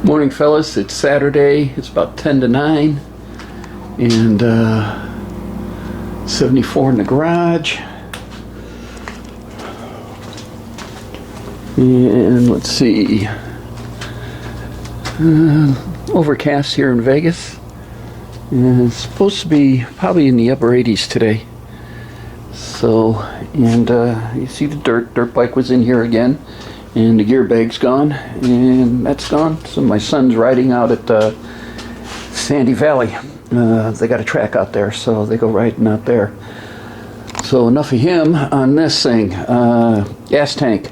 Morning, fellas. It's Saturday. It's about 10 to 9, and 74 in the garage. And let's see, overcast here in Vegas, and it's supposed to be probably in the upper 80s today. So, and you see the dirt bike was in here again, and the gear bag's gone, and that's gone. So my son's riding out at Sandy Valley. They got a track out there, so they go riding out there. So enough of him on this thing. Gas tank.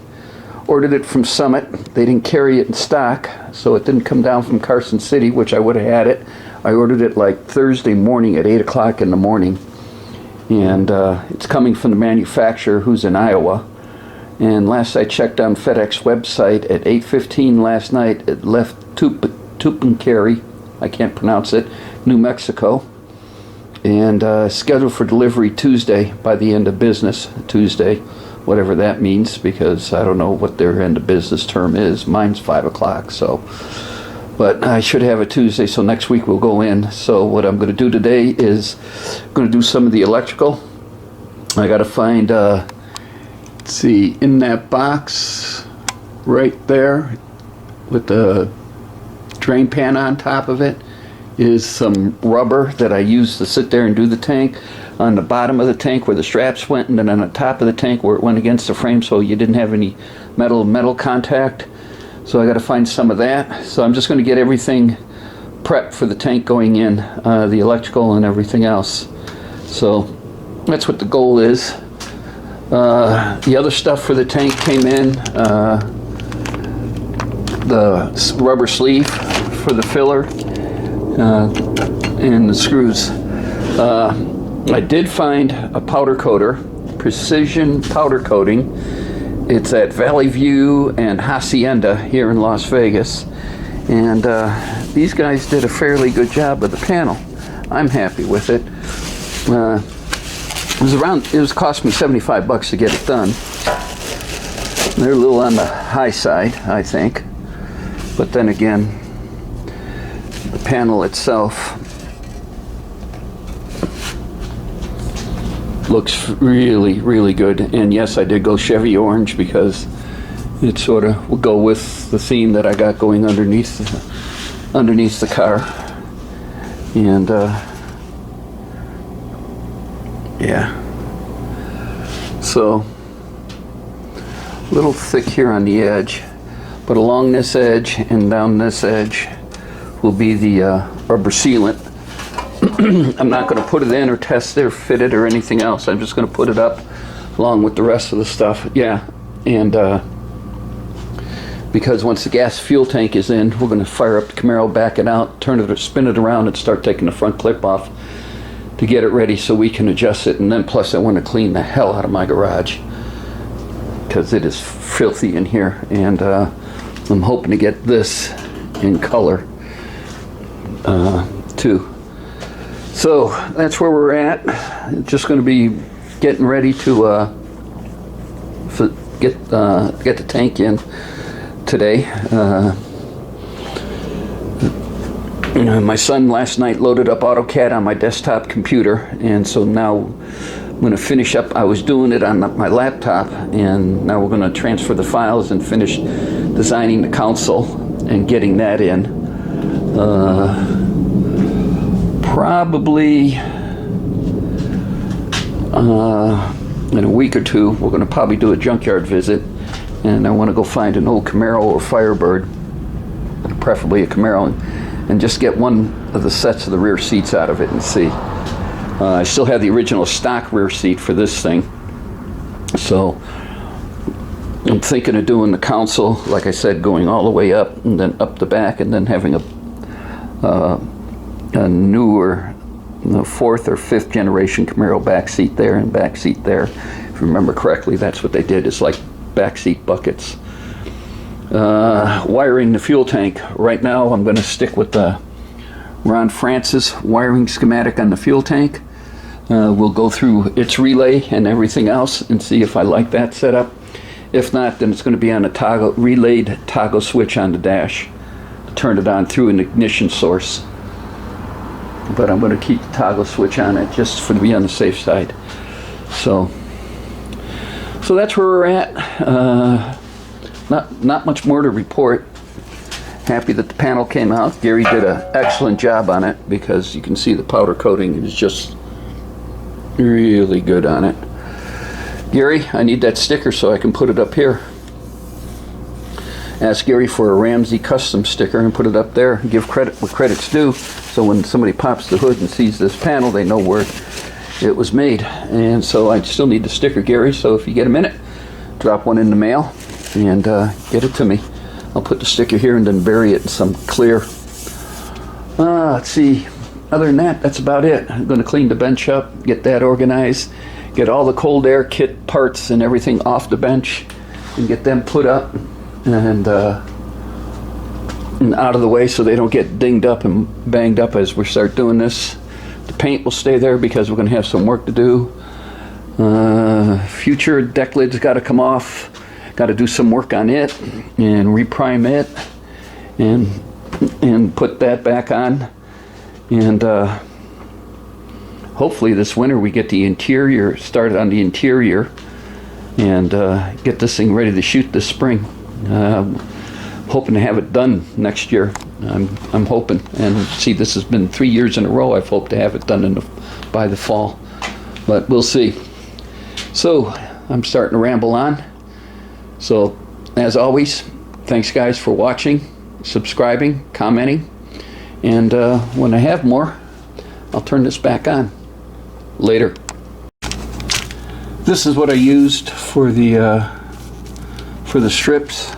Ordered it from Summit. They didn't carry it in stock, so it didn't come down from Carson City, which I would have had it. I ordered it like Thursday morning at 8 o'clock in the morning. And it's coming from the manufacturer, who's in Iowa. And last I checked on FedEx website at 8:15 last night, it left Tucumcari, I can't pronounce it, New Mexico. And scheduled for delivery Tuesday, by the end of business, Tuesday. Whatever that means, because I don't know what their end of business term is. Mine's 5 o'clock, so. But I should have it Tuesday, so next week we'll go in. So what I'm going to do today is I'm going to do some of the electrical. I got to find, let's see, in that box right there with the drain pan on top of it is some rubber that I use to sit there and do the tank. On the bottom of the tank where the straps went, and then on the top of the tank where it went against the frame, so you didn't have any metal contact. So I got to find some of that. So I'm just going to get everything prepped for the tank going in, the electrical and everything else. So that's what the goal is. The other stuff for the tank came in, the rubber sleeve for the filler, and the screws. I did find a powder coater, precision powder coating. It's at Valley View and Hacienda here in Las Vegas. And these guys did a fairly good job of the panel. I'm happy with it. It was cost me $75 to get it done. They're a little on the high side, I think. But then again, the panel itself looks really, really good. And yes, I did go Chevy orange because it sort of will go with the theme that I got going underneath the car. And yeah, so a little thick here on the edge, but along this edge and down this edge will be the rubber sealant. I'm not going to put it in or test it or fit it or anything else. I'm just going to put it up along with the rest of the stuff. Yeah, and because once the gas fuel tank is in, we're going to fire up the Camaro, back it out, turn it or spin it around, and start taking the front clip off to get it ready so we can adjust it. And then plus I want to clean the hell out of my garage because it is filthy in here. And I'm hoping to get this in color too. So that's where we're at. Just going to be getting ready to get the tank in today. My son last night loaded up AutoCAD on my desktop computer, and so now I'm going to finish up. I was doing it on my laptop, and now we're going to transfer the files and finish designing the console and getting that in. Probably in a week or two, we're going to probably do a junkyard visit, and I want to go find an old Camaro or Firebird, preferably a Camaro, and just get one of the sets of the rear seats out of it and see. I still have the original stock rear seat for this thing, so I'm thinking of doing the console, like I said, going all the way up and then up the back, and then having a newer, fourth or fifth generation Camaro back seat there and back seat there. If you remember correctly, that's what they did. It's like back seat buckets. Wiring the fuel tank. Right now I'm going to stick with the Ron Francis wiring schematic on the fuel tank. We'll go through its relay and everything else and see if I like that setup. If not, then it's going to be on a relayed toggle switch on the dash. turn it on through an ignition source. But I'm going to keep the toggle switch on it just to be on the safe side. So that's where we're at. Not much more to report. Happy that the panel came out. Gary did an excellent job on it, because you can see the powder coating is just really good on it. Gary, I need that sticker so I can put it up here. Ask Gary for a Ramsey custom sticker and put it up there. Give credit where credit's due, so when somebody pops the hood and sees this panel, they know where it was made. And so I still need the sticker, Gary, so if you get a minute, drop one in the mail and get it to me. I'll put the sticker here and then bury it in some clear. Let's see. Other than that, that's about it. I'm going to clean the bench up, get that organized, get all the cold air kit parts and everything off the bench, and get them put up and out of the way so they don't get dinged up and banged up as we start doing this. The paint will stay there because we're going to have some work to do. Future deck lid's got to come off. Got to do some work on it and reprime it and put that back on. And hopefully this winter we get the interior started on the interior and get this thing ready to shoot this spring. Hoping to have it done next year. I'm hoping. And see, this has been 3 years in a row I've hoped to have it done by the fall, but we'll see. So I'm starting to ramble on. So as always, thanks guys for watching, subscribing, commenting, and when I have more, I'll turn this back on later. This is what I used for the strips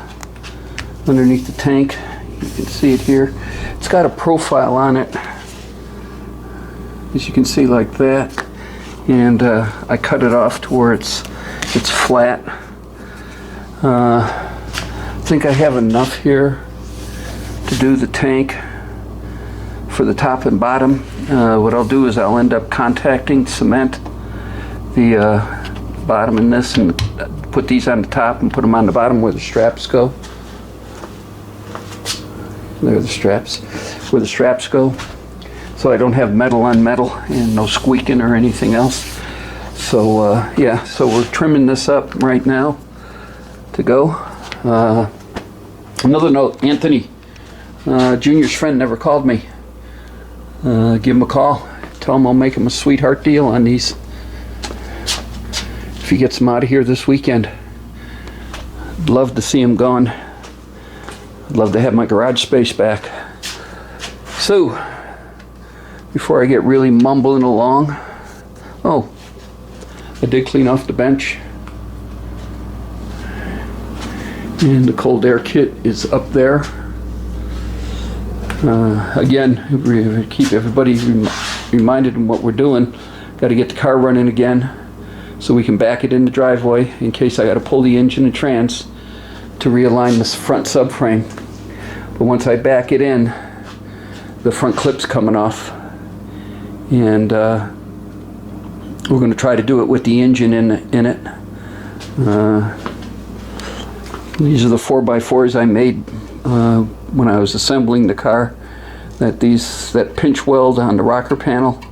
underneath the tank. You can see it here. It's got a profile on it, as you can see, like that, and I cut it off to where it's flat. I think I have enough here to do the tank for the top and bottom. What I'll do is I'll end up contacting cement the bottom in this and put these on the top and put them on the bottom where the straps go. There are the straps, where the straps go, so I don't have metal on metal and no squeaking or anything else. So yeah, so we're trimming this up right now to go. Another note, Anthony, Junior's friend, never called me. Give him a call, tell him I'll make him a sweetheart deal on these if he gets them out of here this weekend. I'd love to see him gone. I'd love to have my garage space back. So before I get really mumbling along, oh, I did clean off the bench, and the cold air kit is up there. Again, keep everybody reminded of what we're doing. Got to get the car running again so we can back it in the driveway in case I got to pull the engine and trans to realign this front subframe. But once I back it in, the front clip's coming off, and we're going to try to do it with the engine in it. These are the 4x4s I made when I was assembling the car. That pinch weld on the rocker panel,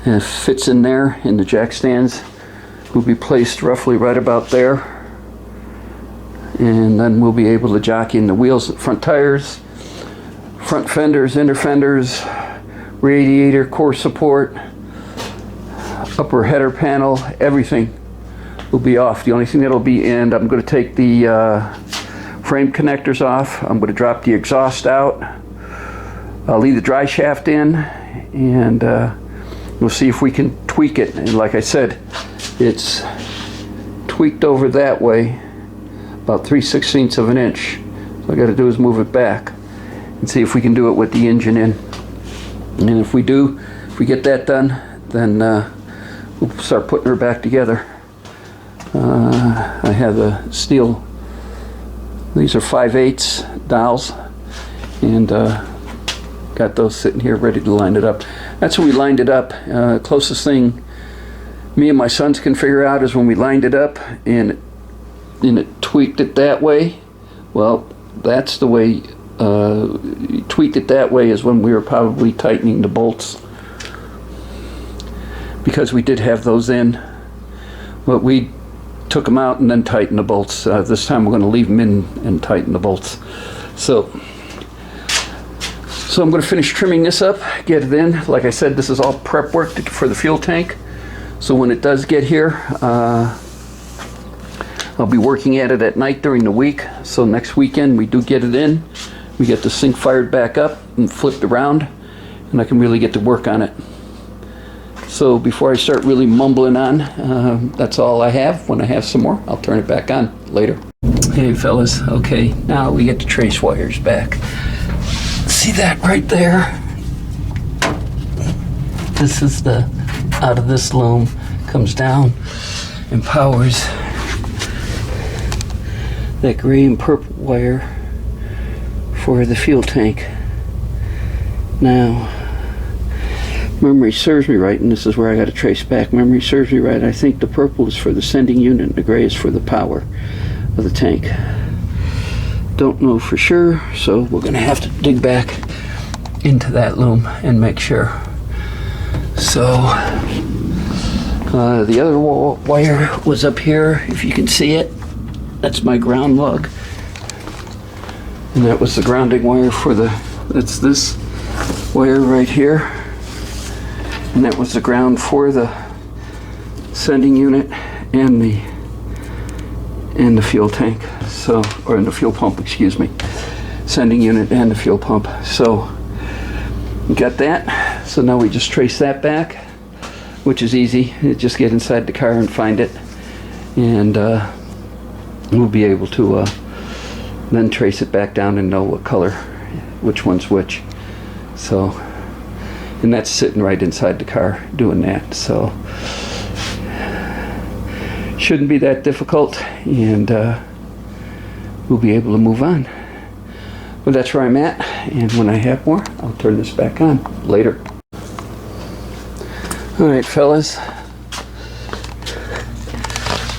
and it fits in there, and the jack stands will be placed roughly right about there. And then we'll be able to jockey in the wheels, front tires, front fenders, inner fenders, radiator, core support, upper header panel, everything will be off. The only thing that'll be in, I'm going to take the frame connectors off. I'm going to drop the exhaust out. I'll leave the dry shaft in, and we'll see if we can tweak it. And like I said, it's tweaked over that way about 3/16 of an inch. So all I got to do is move it back and see if we can do it with the engine in. And if we do, if we get that done, then we'll start putting her back together. I have the steel, these are 5/8 dowels, and got those sitting here ready to line it up. That's when we lined it up. Closest thing me and my sons can figure out is when we lined it up and it tweaked it that way. Well, that's the way tweaked it that way is when we were probably tightening the bolts, because we did have those in, but we took them out and then tightened the bolts. This time we're going to leave them in and tighten the bolts. So I'm going to finish trimming this up, get it in. Like I said, this is all prep work for the fuel tank. So when it does get here, I'll be working at it at night during the week. So next weekend we do get it in. We get the sink fired back up and flipped around, and I can really get to work on it. So before I start really mumbling on, that's all I have. When I have some more, I'll turn it back on later. Hey fellas, okay, now we get the trace wires back. See that right there? This is the, out of this loom, comes down and powers that gray and purple wire for the fuel tank. Now, memory serves me right, and this is where I got to trace back. Memory serves me right. I think the purple is for the sending unit and the gray is for the power of the tank. Don't know for sure, so we're going to have to dig back into that loom and make sure. So the other wire was up here, if you can see it. That's my ground lug, and that was the grounding wire for the, that's this wire right here, and that was the ground for the sending unit and the fuel tank, so, or in the fuel pump, excuse me, sending unit and the fuel pump. So we got that. So now we just trace that back, which is easy. You just get inside the car and find it, and we'll be able to then trace it back down and know what color, which one's which. So, and that's sitting right inside the car doing that. So shouldn't be that difficult, and we'll be able to move on. But that's where I'm at, and when I have more, I'll turn this back on later. Alright fellas,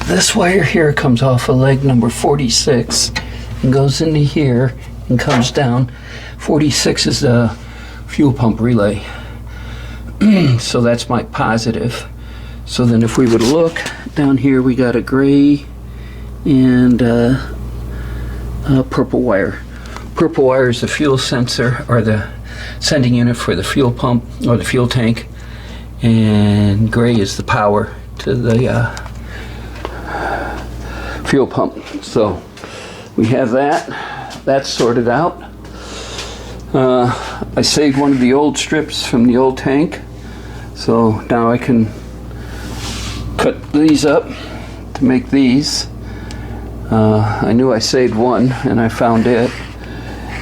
this wire here comes off of leg number 46 and goes into here and comes down. 46 is the fuel pump relay. So that's my positive. So then if we would look down here, we got a gray and a purple wire. Purple wire is the fuel sensor, or the sending unit for the fuel pump or the fuel tank, and gray is the power to the fuel pump. So we have that. That's sorted out. I saved one of the old strips from the old tank, so now I can cut these up to make these. I knew I saved one, and I found it,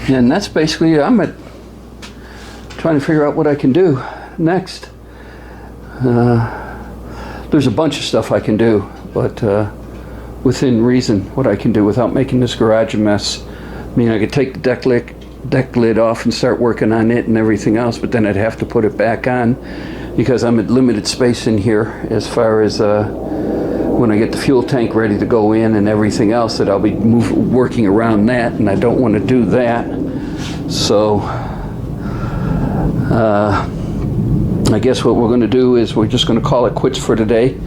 and that's basically, I'm trying to figure out what I can do next. There's a bunch of stuff I can do, but within reason what I can do without making this garage a mess. I mean, I could take the deck lid off and start working on it and everything else, but then I'd have to put it back on because I'm at limited space in here as far as when I get the fuel tank ready to go in and everything else, that I'll be working around that, and I don't want to do that. So I guess what we're going to do is we're just going to call it quits for today.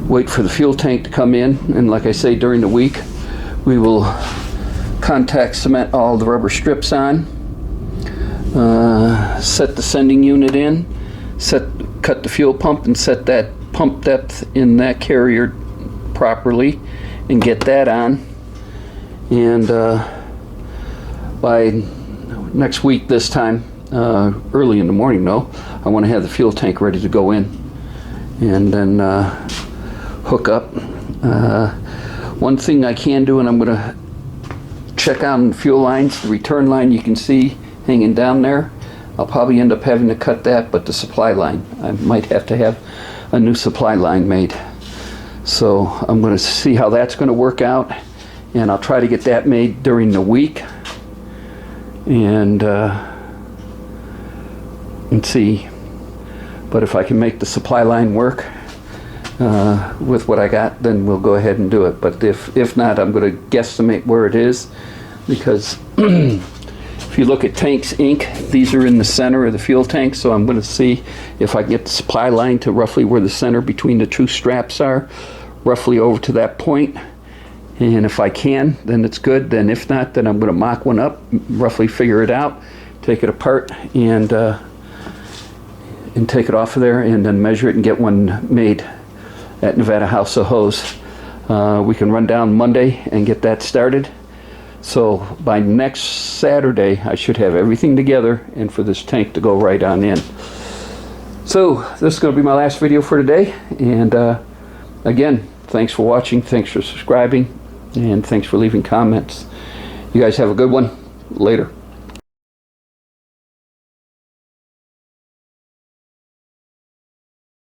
Wait for the fuel tank to come in, and like I say, during the week we will contact cement all the rubber strips on, set the sending unit in, cut the fuel pump and set that pump depth in that carrier properly and get that on, and by next week this time, early in the morning though, I want to have the fuel tank ready to go in, and then hook up. One thing I can do, and I'm going to check on fuel lines, the return line you can see hanging down there, I'll probably end up having to cut that, but the supply line, I might have to have a new supply line made. So I'm going to see how that's going to work out, and I'll try to get that made during the week, and see. But if I can make the supply line work with what I got, then we'll go ahead and do it. But if not, I'm going to guesstimate where it is. because if you look at Tanks Inc., these are in the center of the fuel tank, so I'm going to see if I can get the supply line to roughly where the center between the two straps are, roughly over to that point. And if I can, then it's good. Then if not, then I'm going to mock one up, roughly figure it out, take it apart, and take it off of there, and then measure it and get one made at Nevada House of Hose. We can run down Monday and get that started. So by next Saturday, I should have everything together and for this tank to go right on in. So this is going to be my last video for today. And again, thanks for watching, thanks for subscribing, and thanks for leaving comments. You guys have a good one. Later.